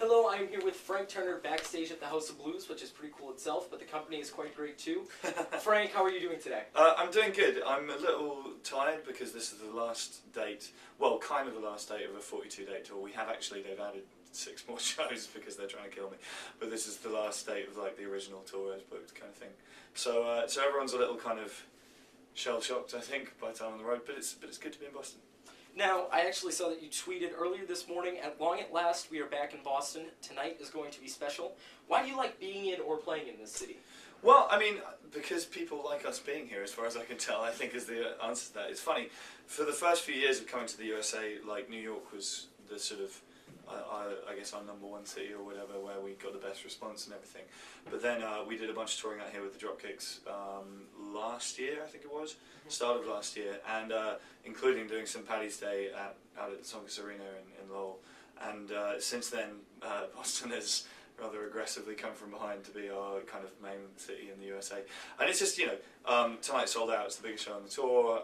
Hello, I'm here with Frank Turner backstage at the House of Blues, which is pretty cool itself, but the company is quite great too. Frank, how are you doing today? I'm doing good. I'm a little tired because this is the last date, well, kind of the last date of a 42-date tour. They've added 6 more shows because they're trying to kill me. But this is the last date of like the original tour as booked kind of thing. So so everyone's a little kind of shell-shocked, I think, by the time on the road, but it's good to be in Boston. Now, I actually saw that you tweeted earlier this morning, at long at last, we are back in Boston. Tonight is going to be special. Why do you like being in or playing in this city? Well, I mean, because people like us being here, as far as I can tell, I think is the answer to that. It's funny, for the first few years of coming to the USA, like New York was the sort of, I guess our #1 city or whatever, where we got the best response and everything. But then we did a bunch of touring out here with the Dropkicks last year, I think it was, start of last year, and including doing some Paddy's Day out at the Tongass Arena in Lowell. And since then, Boston has rather aggressively come from behind to be our kind of main city in the USA. And it's just, you know, tonight sold out, it's the biggest show on the tour.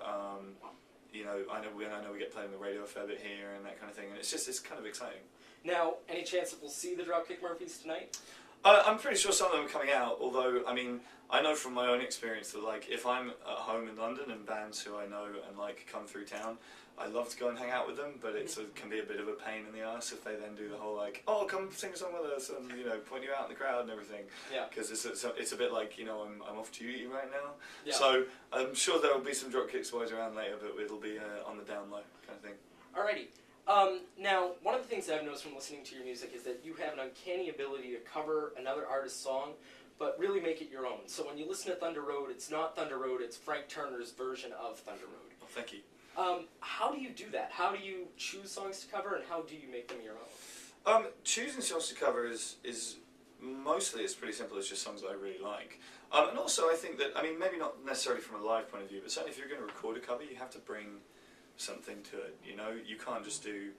You know, I know we get played on the radio a fair bit here and that kind of thing, and it's kind of exciting. Now, any chance that we'll see the Dropkick Murphys tonight? I'm pretty sure some of them are coming out, although, I mean, I know from my own experience that, like, if I'm at home in London and bands who I know and, like, come through town, I love to go and hang out with them, but it can be a bit of a pain in the arse if they then do the whole, like, oh, come sing a song with us, and, you know, point you out in the crowd and everything. Yeah. Because it's a bit like, you know, I'm off duty right now. Yeah. So I'm sure there will be some Dropkicks boys around later, but it'll be on the down low kind of thing. Alrighty. Now, one of the things that I've noticed from listening to your music is that you have an uncanny ability to cover another artist's song, but really make it your own. So when you listen to Thunder Road, it's not Thunder Road, it's Frank Turner's version of Thunder Road. Oh, thank you. How do you do that? How do you choose songs to cover, and how do you make them your own? Choosing songs to cover is mostly, it's pretty simple, it's just songs that I really like. And also I think that, I mean, maybe not necessarily from a live point of view, but certainly if you're going to record a cover, you have to bring something to it, you know? You can't just do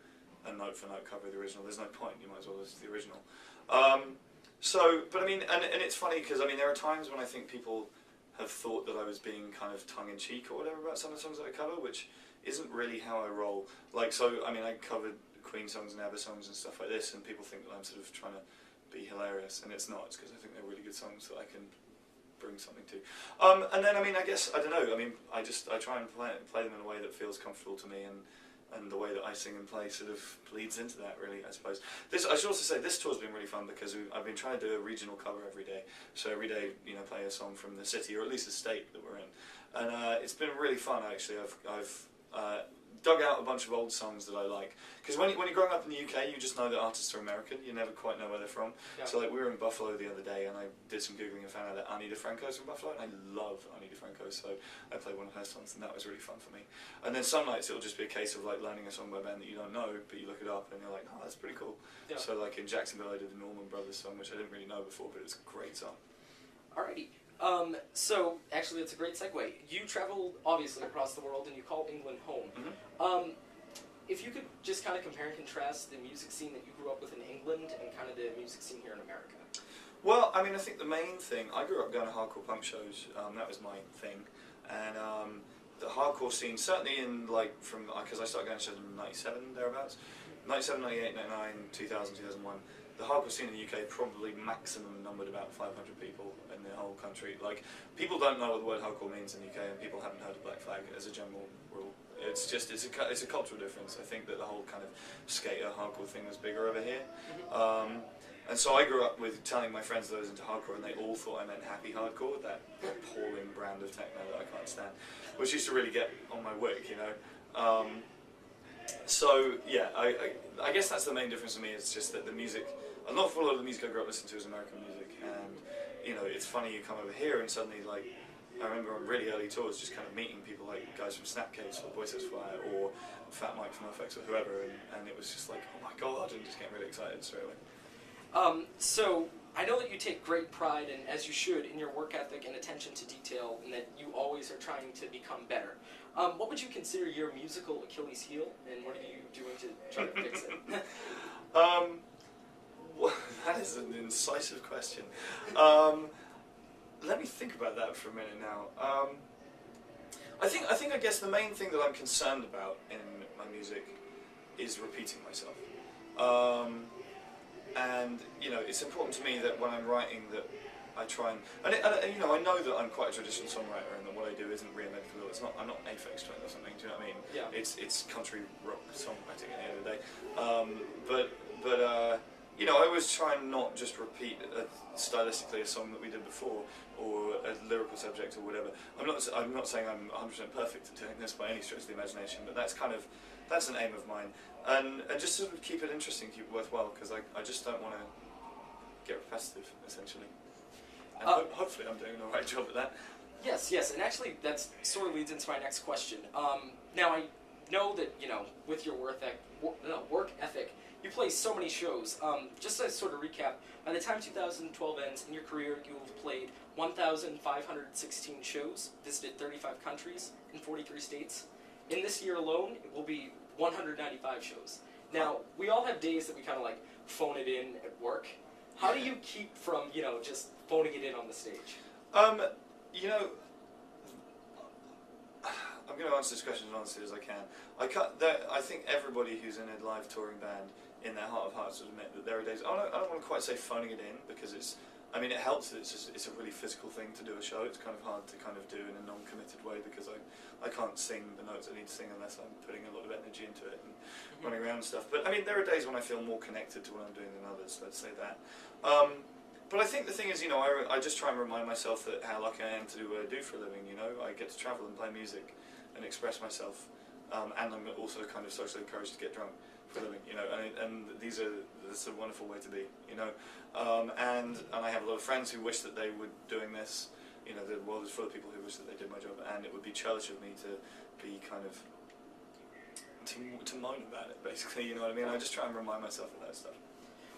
a note-for-note cover of the original, there's no point, you might as well listen to the original. But I mean, and it's funny because, I mean, there are times when I think people have thought that I was being kind of tongue-in-cheek or whatever about some of the songs that I cover, which isn't really how I roll. Like, so, I mean, I covered Queen songs and ABBA songs and stuff like this, and people think that I'm sort of trying to be hilarious, and it's not. It's because I think they're really good songs that I can bring something to. And then, I mean, I guess, I don't know, I mean, I try and play them in a way that feels comfortable to me, and the way that I sing and play sort of bleeds into that, really, I suppose. I should also say, this tour's been really fun because I've been trying to do a regional cover every day. So every day, you know, play a song from the city, or at least the state that we're in. And it's been really fun, actually. I've dug out a bunch of old songs that I like. Because when you're growing up in the UK, you just know that artists are American. You never quite know where they're from. Yeah. So like we were in Buffalo the other day, and I did some Googling and found out that Ani DeFranco's from Buffalo, and I love Ani DeFranco, so I played one of her songs, and that was really fun for me. And then some nights it'll just be a case of like learning a song by a band that you don't know, but you look it up, and you're like, oh, that's pretty cool. Yeah. So like in Jacksonville, I did the Norman Brothers song, which I didn't really know before, but it's a great song. Alrighty. So, actually, it's a great segue. You traveled, obviously, across the world, and you call England home. Mm-hmm. If you could just kind of compare and contrast the music scene that you grew up with in England and kind of the music scene here in America. Well, I mean, I think the main thing, I grew up going to hardcore punk shows, that was my thing, and the hardcore scene, certainly in, like, because I started going to shows in 97, thereabouts, 97, 98, 99, 2000, 2001, the hardcore scene in the UK probably maximum numbered about 500 people in the whole country. Like, people don't know what the word hardcore means in the UK, and people haven't heard of Black Flag as a general rule. It's just, it's a cultural difference. I think that the whole kind of skater hardcore thing was bigger over here. And so I grew up with telling my friends that I was into hardcore, and they all thought I meant happy hardcore, that appalling brand of techno that I can't stand, which used to really get on my wick, you know. So yeah, I guess that's the main difference for me. It's just that the music, an awful lot of the music I grew up listening to is American music, and you know, it's funny you come over here and suddenly, like, I remember on really early tours just kind of meeting people like guys from Snapcase or Boy Sets Fire or Fat Mike from FX or whoever, and it was just like, oh my god, and just getting really excited straight away. So I know that you take great pride, and as you should, in your work ethic and attention to detail, and that you always are trying to become better. What would you consider your musical Achilles heel, and what are you doing to try to fix it? Well, that is an incisive question. Let me think about that for a minute now. I guess the main thing that I'm concerned about in my music is repeating myself. and you know, it's important to me that when I'm writing that I try and you know, I know that I'm quite a traditional songwriter and that what I do isn't reinventing the wheel. It's not, I'm not Aphex Twin or something, do you know what I mean? Yeah. It's country rock songwriting at the end of the day. But you know, I always try and not just repeat stylistically a song that we did before, or a lyrical subject or whatever. I'm not saying I'm 100% perfect at doing this by any stretch of the imagination, but that's an aim of mine. And just sort of keep it interesting, keep it worthwhile, because I just don't want to get repetitive, essentially. And hopefully I'm doing an alright job at that. Yes, yes, and actually that sort of leads into my next question. Now I know that, you know, with your work ethic, you play so many shows. Just to sort of recap, by the time 2012 ends, in your career you have played 1,516 shows, visited 35 countries in 43 states. In this year alone, it will be 195 shows. Now, we all have days that we kind of like phone it in at work. How do you keep from, you know, just phoning it in on the stage? You know, I'm going to answer this question as honestly as I can. I think everybody who's in a live touring band, in their heart of hearts, would admit that there are days. I don't want to quite say phoning it in, because it's. I mean, it helps that it's a really physical thing to do a show. It's kind of hard to kind of do in a non-committed way, because I can't sing the notes I need to sing unless I'm putting a lot of energy into it and running around and stuff. But I mean, there are days when I feel more connected to what I'm doing than others, let's say that. But I think the thing is, you know, I just try and remind myself that how lucky I am to do what I do for a living, you know. I get to travel and play music and express myself, and I'm also kind of socially encouraged to get drunk for a living, you know, and that's a wonderful way to be, you know. And I have a lot of friends who wish that they were doing this. You know, the world is full of people who wish that they did my job, and it would be childish of me to be kind of to moan about it, basically, you know what I mean. I just try and remind myself of that stuff.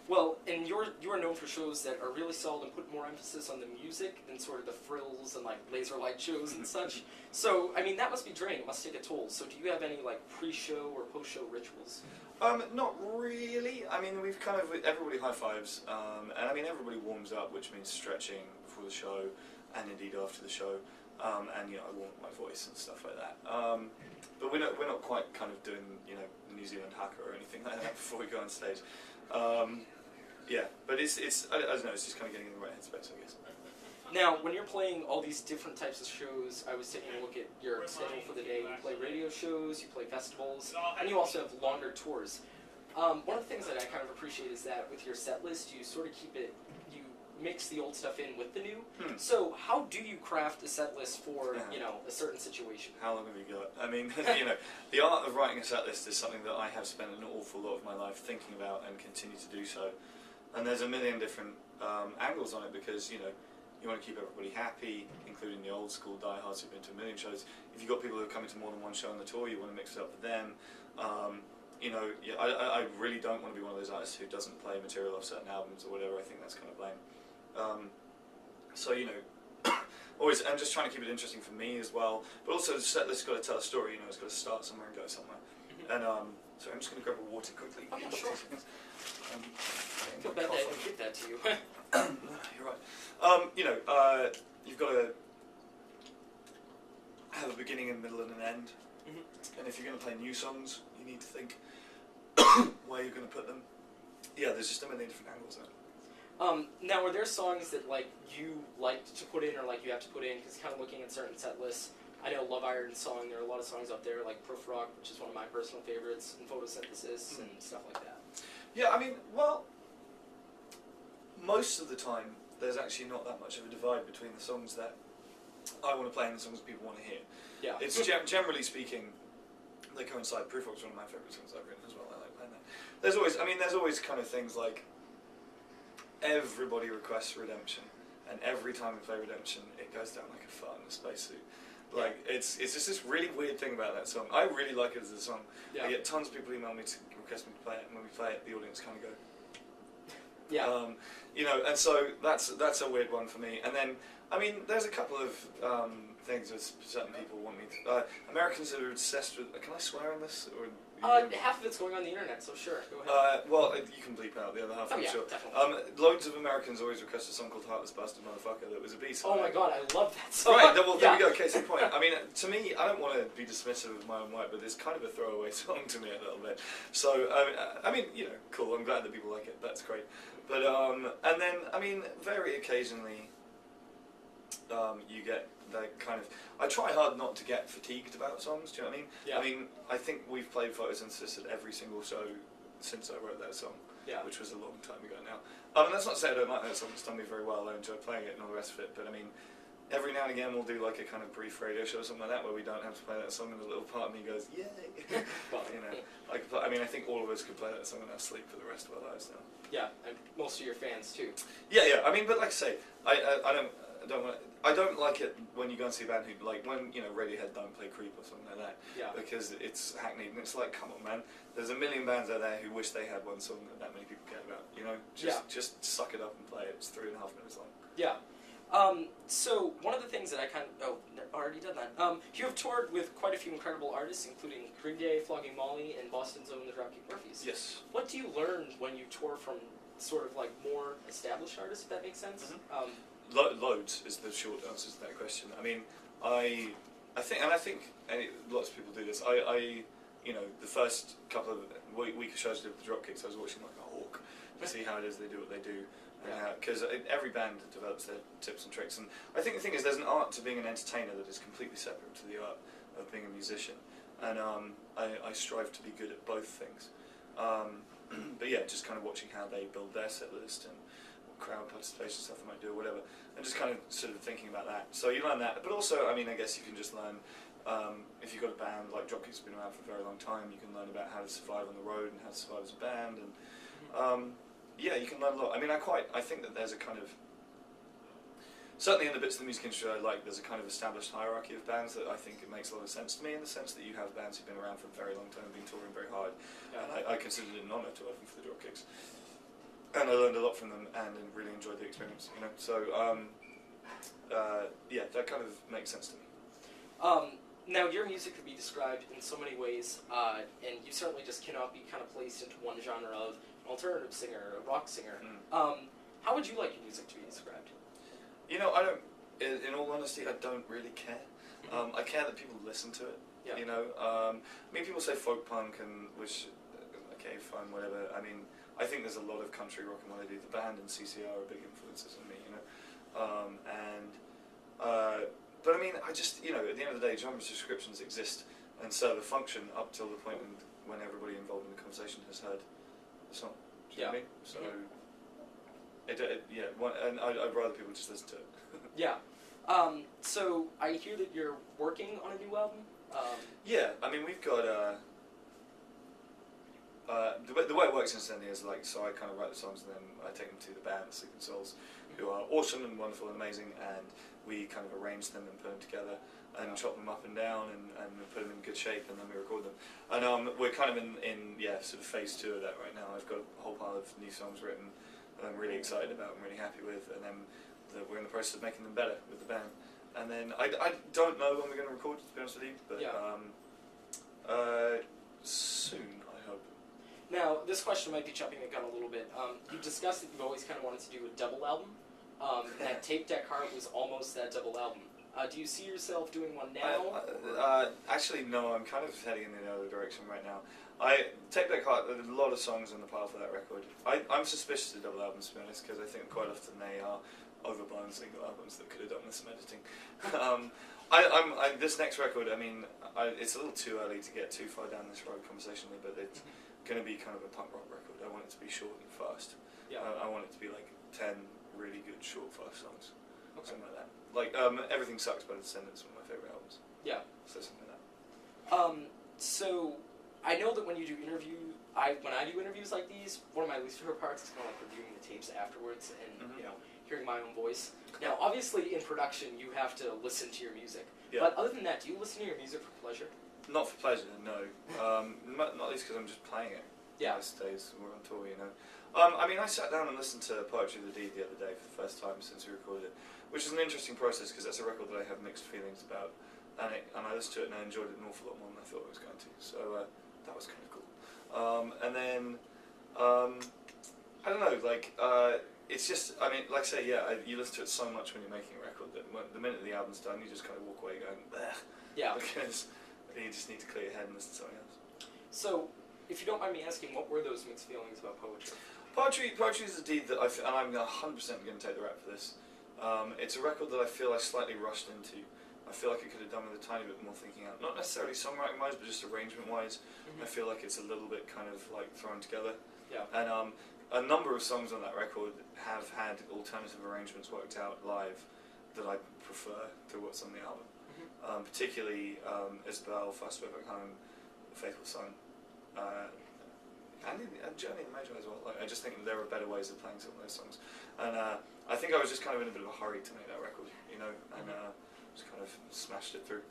Well, and you are known for shows that are really solid and put more emphasis on the music than sort of the frills and like laser light shows and such. So, I mean, that must be draining. It must take a toll. So, do you have any like pre-show or post-show rituals? Not really. I mean, we've kind of, everybody high fives, and I mean, everybody warms up, which means stretching before the show, and indeed after the show, and you know, I warm up my voice and stuff like that. But we're not quite kind of doing, you know, New Zealand haka or anything like that before we go on stage. Yeah, but it's I don't know, it's just kind of getting in the right headspace, I guess. Now, when you're playing all these different types of shows, I was taking a look at your schedule for the day. You play radio shows, you play festivals, and you also have longer tours. One of the things that I kind of appreciate is that with your set list, you sort of you mix the old stuff in with the new. So how do you craft a set list for, you know, a certain situation? How long have you got? I mean, you know, the art of writing a set list is something that I have spent an awful lot of my life thinking about and continue to do so. And there's a million different angles on it, because, you know, you want to keep everybody happy, including the old school diehards who've been to a million shows. If you've got people who are coming to more than one show on the tour, you want to mix it up with them. You know, yeah, I really don't want to be one of those artists who doesn't play material off certain albums or whatever. I think that's kind of lame. So, you know, always, and just trying to keep it interesting for me as well. But also, the set list's got to tell a story. You know, it's got to start somewhere and go somewhere. And so I'm just going to grab a water quickly. Oh, yeah, sure. I feel bad that I didn't give that to you. No, you're right. You know, you've got to have a beginning, a middle, and an end. And if you're going to play new songs, you need to think where you're going to put them. Yeah, there's just a million different angles in it. Now, are there songs that like you liked to put in, or like you have to put in? Because kind of looking at certain set lists, I know Love Iron's song. There are a lot of songs out there like Proof Rock, which is one of my personal favorites, and Photosynthesis and stuff like that. Yeah, I mean, well, most of the time, there's actually not that much of a divide between the songs that I want to play and the songs that people want to hear. Yeah. It's generally speaking, they coincide. Proof Rock's one of my favourite songs I've written as well. I like playing that. There's always kind of things like everybody requests Redemption, and every time we play Redemption, it goes down like a fart in a spacesuit. Like, it's just this really weird thing about that song. I really like it as a song. Yeah. I get tons of people email me to request me to play it, and when we play it, the audience kind of go, yeah. you know, and so that's a weird one for me. And then, I mean, there's a couple of things that certain people want me to. Americans are obsessed with. Can I swear on this? Or Half of it's going on the internet, so sure, go ahead. Well, you can bleep out the other half, I'm yeah, sure. Definitely. Loads of Americans always request a song called Heartless Bastard Motherfucker that was a B-side. Oh my god, I love that song. Right, well, there we go, case in point. I mean, to me, I don't want to be dismissive of My Own White, but it's kind of a throwaway song to me a little bit. So, I mean, you know, cool, I'm glad that people like it, that's great. But, and then, I mean, very occasionally, you get that kind of... I try hard not to get fatigued about songs, do you know what I mean? Yeah. I mean, I think we've played Photosynthesis at every single show since I wrote that song, which was a long time ago now. And that's not to say I don't like that song, it's done me very well, I enjoy playing it and all the rest of it, but I mean, every now and again we'll do like a kind of brief radio show or something like that where we don't have to play that song and a little part of me goes, yay! But, you know, I mean, I think all of us could play that song in our sleep for the rest of our lives now. Yeah, and most of your fans too. Yeah, I mean, but like I say, I don't like it when you go and see a band who, like, when, you know, Radiohead don't play Creep or something like that. Yeah. Because it's hackneyed, and it's like, come on, man. There's a million bands out there who wish they had one song that many people care about, you know? Just suck it up and play it. It's 3.5 minutes long. Yeah. So, one of the things that I already done that. You have toured with quite a few incredible artists, including Green Day, Flogging Molly, and Boston's own the Dropkick Murphys. Yes. What do you learn when you tour from sort of like more established artists, if that makes sense? Mm-hmm. Loads is the short answer to that question. I mean, I think lots of people do this. You know, the first couple of week of shows I did with the Dropkicks, I was watching like a hawk to see how it is they do what they do. Because every band develops their tips and tricks, and I think the thing is there's an art to being an entertainer that is completely separate to the art of being a musician, and I strive to be good at both things. But yeah, just kind of watching how they build their set list and what crowd participation stuff they might do or whatever, and just kind of sort of thinking about that. So you learn that, but also, I mean, I guess you can just learn, if you've got a band, like Dropkick's been around for a very long time, you can learn about how to survive on the road and how to survive as a band, and yeah, you can learn a lot. I mean, I think that there's a kind of, certainly in the bits of the music industry I like, there's a kind of established hierarchy of bands that I think it makes a lot of sense to me, in the sense that you have bands who've been around for a very long time, been touring very hard, and I considered it an honour to work for the Dropkicks. And I learned a lot from them and really enjoyed the experience, you know. So, yeah, that kind of makes sense to me. Now, your music could be described in so many ways, and you certainly just cannot be kind of placed into one genre of an alternative singer, a rock singer. How would you like your music to be described? You know, I don't. In all honesty, I don't really care. I care that people listen to it. Yeah. You know, I mean, people say folk punk, and which, okay, fine, whatever. I mean, I think there's a lot of country rock in what I do. The band and CCR are big influences on me, you know. But I mean, I just, you know, at the end of the day, genre descriptions exist and serve a function up till the point when everybody involved in the conversation has heard the song. Do you know what I mean? So, and I'd rather people just listen to it. Yeah. So I hear that you're working on a new album. Yeah, I mean, we've got the way it works incidentally is like, so I kind of write the songs and then I take them to the band, Sleeping Souls, who are awesome and wonderful and amazing, and we kind of arrange them and put them together and chop them up and down and put them in good shape, and then we record them. And we're kind of in sort of phase 2 of that right now. I've got a whole pile of new songs written that I'm really excited about and really happy with, and then we're in the process of making them better with the band. And then I don't know when we're going to record, to be honest with you, but soon, I hope. Now, this question might be jumping the gun a little bit. You've discussed that you've always kind of wanted to do a double album. That Tape Deck Heart was almost that double album. Do you see yourself doing one now? Actually, no, I'm kind of heading in the other direction right now. Tape Deck Heart, there's a lot of songs on the pile for that record. I'm suspicious of double albums, to be honest, because I think quite often they are overblown single albums that could have done with some editing. This next record, I mean, it's a little too early to get too far down this road conversationally, but it's going to be kind of a punk rock record. I want it to be short and fast. Yeah. I want it to be like 10 really good short, fast songs. Okay. Something like that. Like, Everything Sucks by The Descendants, one of my favourite albums. Yeah. So something like that. So, I know that when you do when I do interviews like these, one of my least favorite parts is kind of like reviewing the tapes afterwards and, you know, hearing my own voice. Now, obviously, in production, you have to listen to your music. Yeah. But other than that, do you listen to your music for pleasure? Not for pleasure, no. Not least because I'm just playing it. Yeah. Most days we're on tour, you know. I mean, I sat down and listened to Poetry of the Deed the other day for the first time since we recorded it, which is an interesting process because that's a record that I have mixed feelings about. And I listened to it and I enjoyed it an awful lot more than I thought I was going to. So that was kind of cool. And then I don't know, like it's just, I mean, like I say, yeah, you listen to it so much when you're making a record that the minute the album's done, you just kind of walk away going, bleh. Yeah. Because you just need to clear your head and listen to something else. So, if you don't mind me asking, what were those mixed feelings about poetry? Poetry is a deed that and I'm 100% going to take the rap for this. It's a record that I feel I slightly rushed into. I feel like I could have done with a tiny bit more thinking out. Not necessarily songwriting-wise, but just arrangement-wise. I feel like it's a little bit kind of like thrown together. Yeah. And a number of songs on that record have had alternative arrangements worked out live that I prefer to what's on the album. Particularly Isabel, Fast Way Back Home, Faithful Son, and Journey and Magi as well. Like, I just think there are better ways of playing some of those songs. And I think I was just kind of in a bit of a hurry to make that record, you know, and just kind of smashed it through.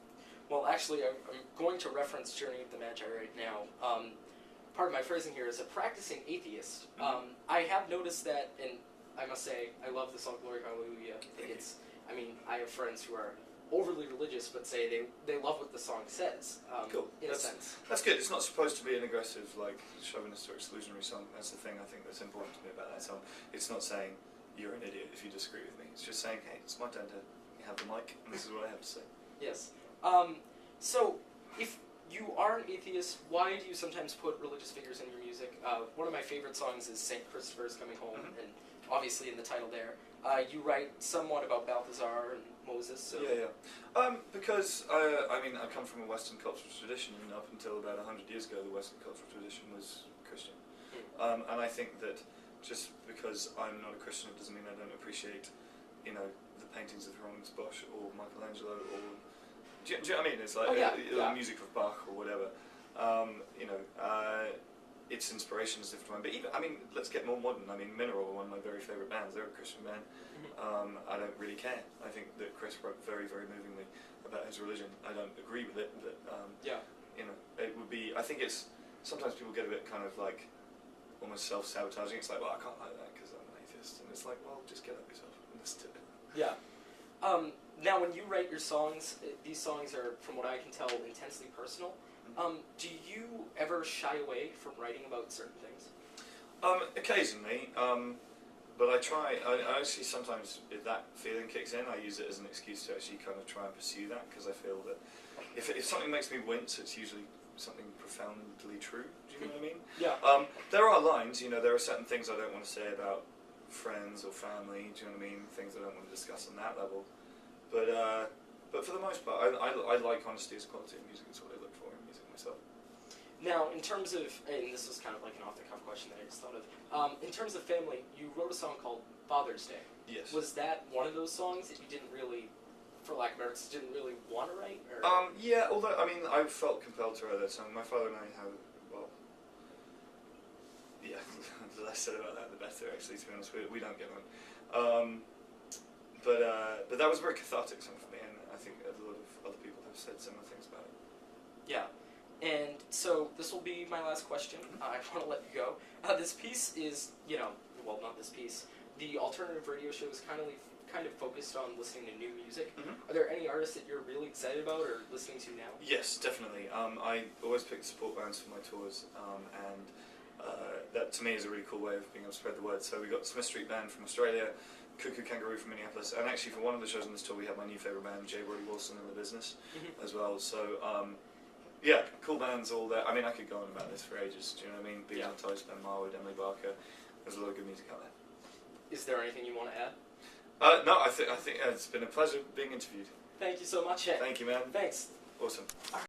Well, actually, I'm going to reference Journey of the Magi right now. Part of my phrasing here is a practicing atheist. I have noticed that, and I must say, I love the song Glory Hallelujah. I mean, I have friends who are overly religious, but say they love what the song says. Cool. In a sense. That's good. It's not supposed to be an aggressive, like, chauvinist or exclusionary song. That's the thing I think that's important to me about that song. It's not saying you're an idiot if you disagree with me. It's just saying, hey, it's my turn to have the mic, and this is what I have to say. Yes. So, if you are an atheist, why do you sometimes put religious figures in your music? One of my favorite songs is St. Christopher's Coming Home, and obviously in the title there. You write somewhat about Balthazar and Moses. So. Yeah. Because, I mean, I come from a Western cultural tradition, and up until about 100 years ago, the Western cultural tradition was Christian. And I think that just because I'm not a Christian, it doesn't mean I don't appreciate, you know, the paintings of Hieronymus Bosch or Michelangelo or... Do you know what I mean? It's like the music of Bach or whatever. You know, its inspiration is different. But even, I mean, let's get more modern. I mean, Mineral are one of my very favourite bands. They're a Christian band. I don't really care. I think that Chris wrote very, very movingly about his religion. I don't agree with it, but you know, it would be. I think it's sometimes people get a bit kind of like almost self-sabotaging. It's like, well, I can't like that because I'm an atheist, and it's like, well, just get up yourself and listen to it. Yeah. Now, when you write your songs, these songs are, from what I can tell, intensely personal. Do you ever shy away from writing about certain things? Occasionally, but I try. I actually sometimes, if that feeling kicks in, I use it as an excuse to actually kind of try and pursue that, because I feel that if something makes me wince, it's usually something profoundly true. Do you know what I mean? Yeah. There are lines. You know, there are certain things I don't want to say about friends or family. Do you know what I mean? Things I don't want to discuss on that level. But for the most part, I like honesty as quality in music. It's what I look for in music myself. Now, in terms of, and this was kind of like an off-the-cuff question that I just thought of, in terms of family, you wrote a song called Father's Day. Yes. Was that one of those songs that you didn't really, for lack of better words, didn't really want to write? Or? Yeah, although, I mean, I felt compelled to write that song. My father and I have, well, yeah, the less said about that, the better, actually, to be honest. We don't get on. But that was a very cathartic song for me, and I think a lot of other people have said similar things about it. Yeah. And so this will be my last question. I want to let you go. This piece is, you know, well, not this piece. The alternative radio show is kind of focused on listening to new music. Are there any artists that you're really excited about or listening to now? Yes, definitely. I always pick support bands for my tours, and that to me is a really cool way of being able to spread the word. So we got Smith Street Band from Australia, Cuckoo Kangaroo from Minneapolis, and actually for one of the shows on this tour we had my new favourite band, J. Roddy Wilson and the Business, as well. So yeah, cool bands all there. I mean, I could go on about this for ages. Do you know what I mean? Bees on Toast, Ben Marwood, Emily Barker. There's a lot of good music out there. Is there anything you want to add? No, I think it's been a pleasure being interviewed. Thank you so much, Ed. Thank you, man. Thanks. Awesome.